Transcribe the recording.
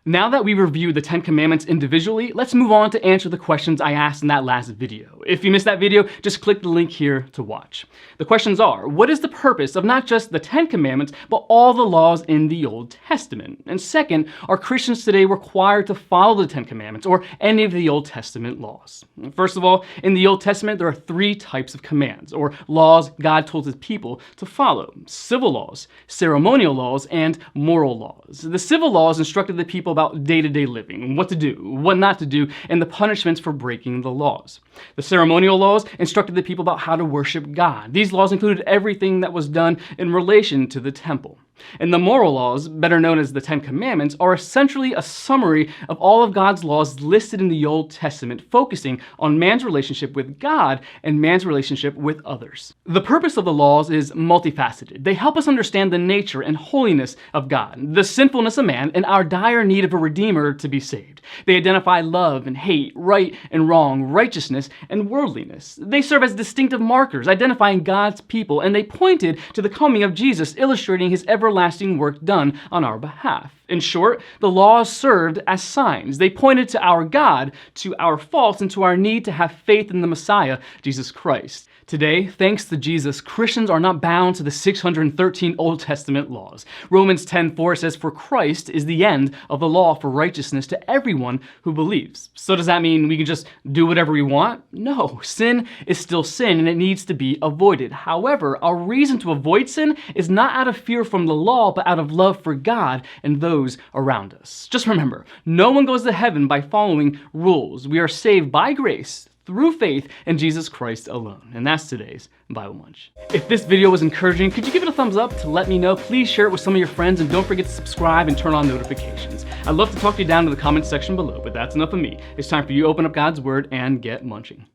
Now that we reviewed the 10 Commandments individually, let's move on to answer the questions I asked in that last video. If you missed that video, just click the link here to watch. The questions are, what is the purpose of not just the 10 Commandments, but all the laws in the Old Testament? And second, are Christians today required to follow the 10 Commandments or any of the Old Testament laws? First of all, in the Old Testament, there are 3 types of commands, or laws God told his people to follow: civil laws, ceremonial laws, and moral laws. The civil laws instructed the people about day-to-day living, what to do, what not to do, and the punishments for breaking the laws. The ceremonial laws instructed the people about how to worship God. These laws included everything that was done in relation to the temple. And the moral laws, better known as the 10 Commandments, are essentially a summary of all of God's laws listed in the Old Testament, focusing on man's relationship with God and man's relationship with others. The purpose of the laws is multifaceted. They help us understand the nature and holiness of God, the sinfulness of man, and our dire need of a Redeemer to be saved. They identify love and hate, right and wrong, righteousness and worldliness. They serve as distinctive markers, identifying God's people, and they pointed to the coming of Jesus, illustrating his everlasting work done on our behalf. In short, the laws served as signs. They pointed to our God, to our faults, and to our need to have faith in the Messiah, Jesus Christ. Today, thanks to Jesus, Christians are not bound to the 613 Old Testament laws. Romans 10:4 says, "For Christ is the end of the law for righteousness to everyone who believes." So does that mean we can just do whatever we want? No, sin is still sin and it needs to be avoided. However, our reason to avoid sin is not out of fear from the law, but out of love for God and those around us. Just remember, no one goes to heaven by following rules. We are saved by grace through faith in Jesus Christ alone. And that's today's Bible Munch. If this video was encouraging, could you give it a thumbs up to let me know? Please share it with some of your friends and don't forget to subscribe and turn on notifications. I'd love to talk to you down in the comments section below, but that's enough of me. It's time for you to open up God's Word and get munching.